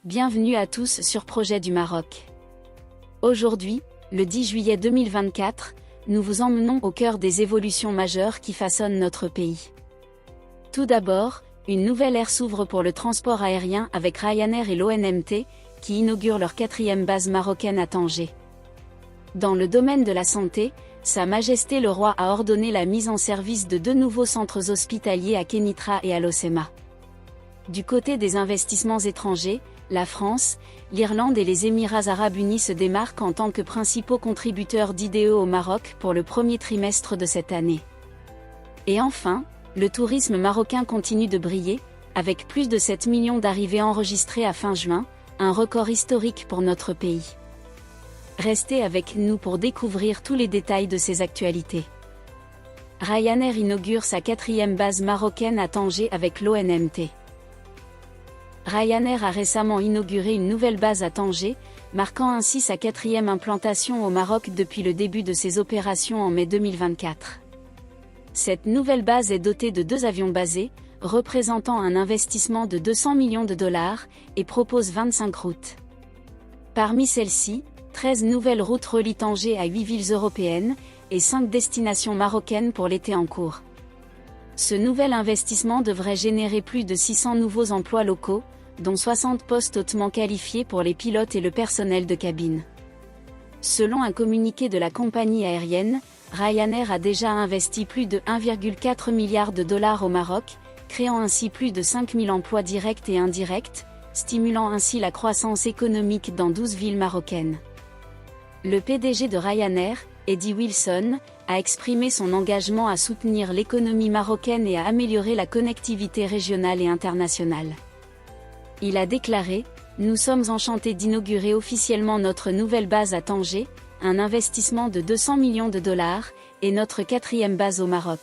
Bienvenue à tous sur Projet du Maroc. Aujourd'hui, le 10 juillet 2024, nous vous emmenons au cœur des évolutions majeures qui façonnent notre pays. Tout d'abord, une nouvelle ère s'ouvre pour le transport aérien avec Ryanair et l'ONMT, qui inaugurent leur 4e base marocaine à Tanger. Dans le domaine de la santé, Sa Majesté le Roi a ordonné la mise en service de 2 nouveaux centres hospitaliers à Kénitra et à Locema. Du côté des investissements étrangers, la France, l'Irlande et les Émirats arabes unis se démarquent en tant que principaux contributeurs d'IDE au Maroc pour le premier trimestre de cette année. Et enfin, le tourisme marocain continue de briller, avec plus de 7 millions d'arrivées enregistrées à fin juin, un record historique pour notre pays. Restez avec nous pour découvrir tous les détails de ces actualités. Ryanair inaugure sa 4e base marocaine à Tanger avec l'ONMT. Ryanair a récemment inauguré une nouvelle base à Tanger, marquant ainsi sa 4e implantation au Maroc depuis le début de ses opérations en mai 2024. Cette nouvelle base est dotée de 2 avions basés, représentant un investissement de 200 millions de dollars, et propose 25 routes. Parmi celles-ci, 13 nouvelles routes relient Tanger à 8 villes européennes, et 5 destinations marocaines pour l'été en cours. Ce nouvel investissement devrait générer plus de 600 nouveaux emplois locaux, dont 60 postes hautement qualifiés pour les pilotes et le personnel de cabine. Selon un communiqué de la compagnie aérienne, Ryanair a déjà investi plus de 1,4 milliard de dollars au Maroc, créant ainsi plus de 5000 emplois directs et indirects, stimulant ainsi la croissance économique dans 12 villes marocaines. Le PDG de Ryanair, Eddie Wilson, a exprimé son engagement à soutenir l'économie marocaine et à améliorer la connectivité régionale et internationale. Il a déclaré : « Nous sommes enchantés d'inaugurer officiellement notre nouvelle base à Tanger, un investissement de 200 millions de dollars, et notre 4e base au Maroc. »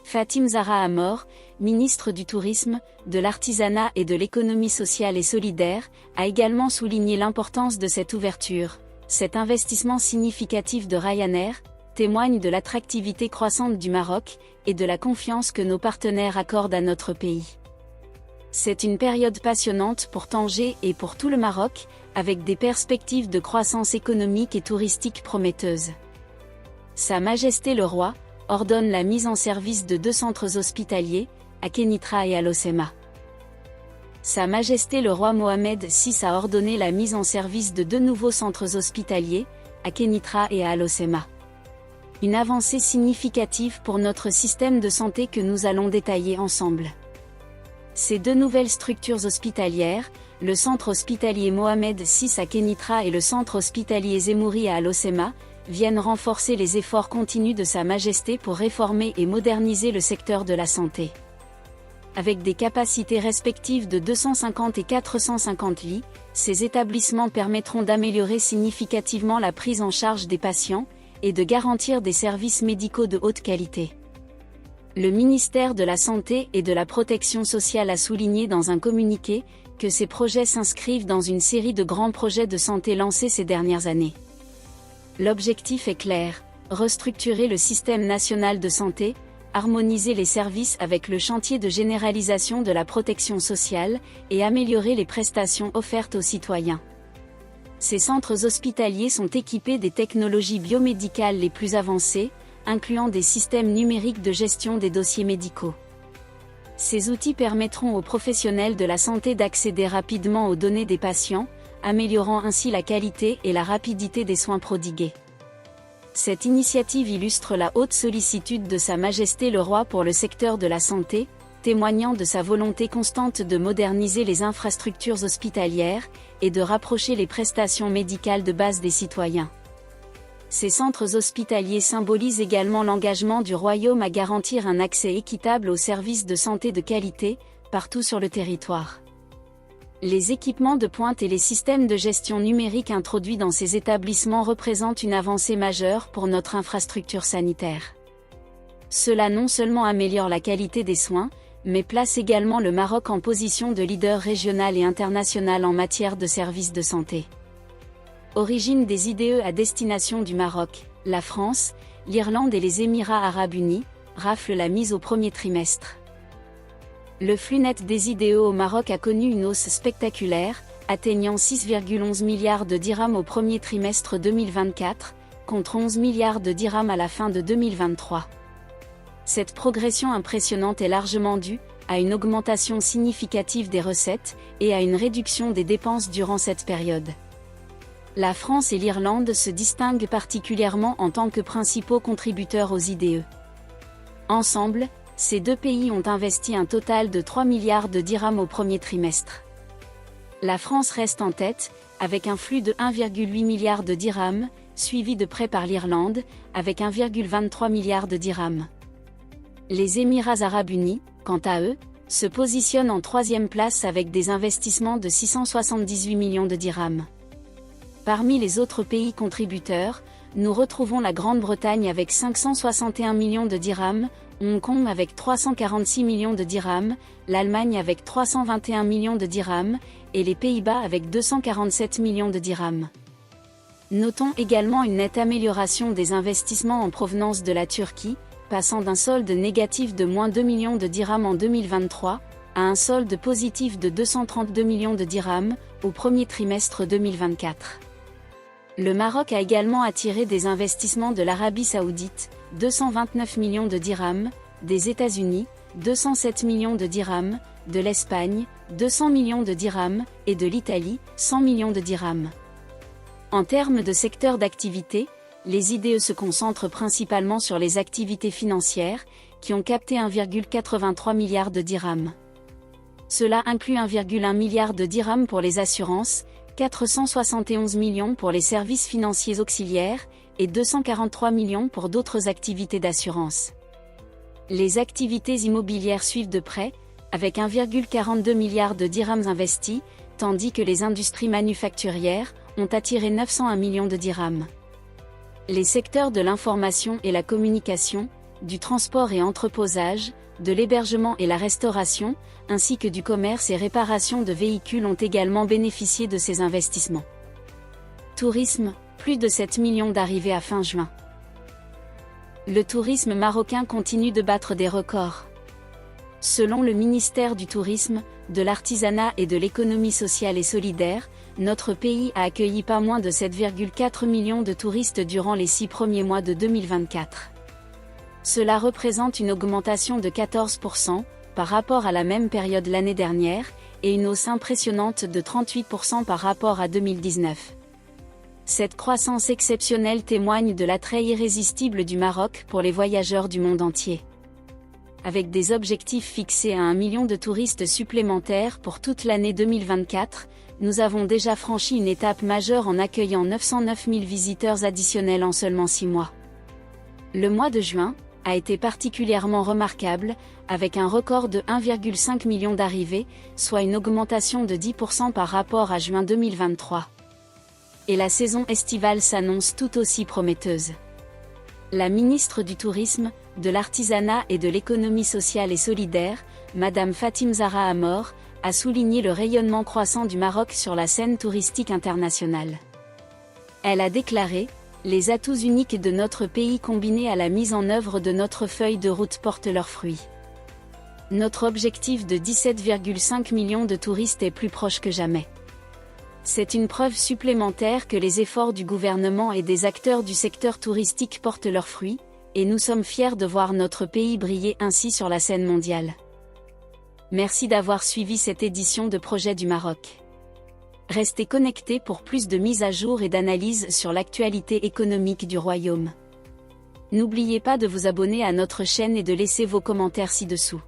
Fatim Zahra Amor, ministre du Tourisme, de l'Artisanat et de l'Économie sociale et solidaire, a également souligné l'importance de cette ouverture. Cet investissement significatif de Ryanair témoigne de l'attractivité croissante du Maroc et de la confiance que nos partenaires accordent à notre pays. C'est une période passionnante pour Tanger et pour tout le Maroc, avec des perspectives de croissance économique et touristique prometteuses. Sa Majesté le Roi ordonne la mise en service de 2 centres hospitaliers, à Kénitra et à Locema. Sa Majesté le Roi Mohamed VI a ordonné la mise en service de 2 nouveaux centres hospitaliers, à Kénitra et à Locema. Une avancée significative pour notre système de santé que nous allons détailler ensemble. Ces 2 nouvelles structures hospitalières, le centre hospitalier Mohamed VI à Kénitra et le centre hospitalier Zemouri à Locema, viennent renforcer les efforts continus de Sa Majesté pour réformer et moderniser le secteur de la santé. Avec des capacités respectives de 250 et 450 lits, ces établissements permettront d'améliorer significativement la prise en charge des patients, et de garantir des services médicaux de haute qualité. Le ministère de la Santé et de la Protection sociale a souligné dans un communiqué que ces projets s'inscrivent dans une série de grands projets de santé lancés ces dernières années. L'objectif est clair : restructurer le système national de santé, harmoniser les services avec le chantier de généralisation de la protection sociale, et améliorer les prestations offertes aux citoyens. Ces centres hospitaliers sont équipés des technologies biomédicales les plus avancées, incluant des systèmes numériques de gestion des dossiers médicaux. Ces outils permettront aux professionnels de la santé d'accéder rapidement aux données des patients, améliorant ainsi la qualité et la rapidité des soins prodigués. Cette initiative illustre la haute sollicitude de Sa Majesté le Roi pour le secteur de la santé, témoignant de sa volonté constante de moderniser les infrastructures hospitalières et de rapprocher les prestations médicales de base des citoyens. Ces centres hospitaliers symbolisent également l'engagement du Royaume à garantir un accès équitable aux services de santé de qualité, partout sur le territoire. Les équipements de pointe et les systèmes de gestion numérique introduits dans ces établissements représentent une avancée majeure pour notre infrastructure sanitaire. Cela non seulement améliore la qualité des soins, mais place également le Maroc en position de leader régional et international en matière de services de santé. Origine des IDE à destination du Maroc, la France, l'Irlande et les Émirats arabes unis raflent la mise au premier trimestre. Le flux net des IDE au Maroc a connu une hausse spectaculaire, atteignant 6,11 milliards de dirhams au premier trimestre 2024, contre 11 milliards de dirhams à la fin de 2023. Cette progression impressionnante est largement due à une augmentation significative des recettes et à une réduction des dépenses durant cette période. La France et l'Irlande se distinguent particulièrement en tant que principaux contributeurs aux IDE. Ensemble, ces deux pays ont investi un total de 3 milliards de dirhams au premier trimestre. La France reste en tête, avec un flux de 1,8 milliard de dirhams, suivi de près par l'Irlande, avec 1,23 milliard de dirhams. Les Émirats arabes unis, quant à eux, se positionnent en troisième place avec des investissements de 678 millions de dirhams. Parmi les autres pays contributeurs, nous retrouvons la Grande-Bretagne avec 561 millions de dirhams, Hong Kong avec 346 millions de dirhams, l'Allemagne avec 321 millions de dirhams, et les Pays-Bas avec 247 millions de dirhams. Notons également une nette amélioration des investissements en provenance de la Turquie, passant d'un solde négatif de moins 2 millions de dirhams en 2023, à un solde positif de 232 millions de dirhams, au premier trimestre 2024. Le Maroc a également attiré des investissements de l'Arabie Saoudite, 229 millions de dirhams, des États-Unis, 207 millions de dirhams, de l'Espagne, 200 millions de dirhams, et de l'Italie, 100 millions de dirhams. En termes de secteur d'activité, les IDE se concentrent principalement sur les activités financières, qui ont capté 1,83 milliard de dirhams. Cela inclut 1,1 milliard de dirhams pour les assurances, 471 millions pour les services financiers auxiliaires, et 243 millions pour d'autres activités d'assurance. Les activités immobilières suivent de près, avec 1,42 milliard de dirhams investis, tandis que les industries manufacturières ont attiré 901 millions de dirhams. Les secteurs de l'information et la communication, du transport et entreposage, de l'hébergement et la restauration, ainsi que du commerce et réparation de véhicules ont également bénéficié de ces investissements. Tourisme, plus de 7 millions d'arrivées à fin juin. Le tourisme marocain continue de battre des records. Selon le ministère du Tourisme, de l'Artisanat et de l'Économie sociale et solidaire, notre pays a accueilli pas moins de 7,4 millions de touristes durant les 6 premiers mois de 2024. Cela représente une augmentation de 14% par rapport à la même période l'année dernière, et une hausse impressionnante de 38% par rapport à 2019. Cette croissance exceptionnelle témoigne de l'attrait irrésistible du Maroc pour les voyageurs du monde entier. Avec des objectifs fixés à 1 million de touristes supplémentaires pour toute l'année 2024, nous avons déjà franchi une étape majeure en accueillant 909 000 visiteurs additionnels en seulement 6 mois. Le mois de juin a été particulièrement remarquable, avec un record de 1,5 million d'arrivées, soit une augmentation de 10% par rapport à juin 2023. Et la saison estivale s'annonce tout aussi prometteuse. La ministre du Tourisme, de l'Artisanat et de l'Économie sociale et solidaire, Madame Fatim Zahra Amor, a souligné le rayonnement croissant du Maroc sur la scène touristique internationale. Elle a déclaré: « Les atouts uniques de notre pays combinés à la mise en œuvre de notre feuille de route portent leurs fruits. Notre objectif de 17,5 millions de touristes est plus proche que jamais. C'est une preuve supplémentaire que les efforts du gouvernement et des acteurs du secteur touristique portent leurs fruits, et nous sommes fiers de voir notre pays briller ainsi sur la scène mondiale. » Merci d'avoir suivi cette édition de Projet du Maroc. Restez connectés pour plus de mises à jour et d'analyses sur l'actualité économique du royaume. N'oubliez pas de vous abonner à notre chaîne et de laisser vos commentaires ci-dessous.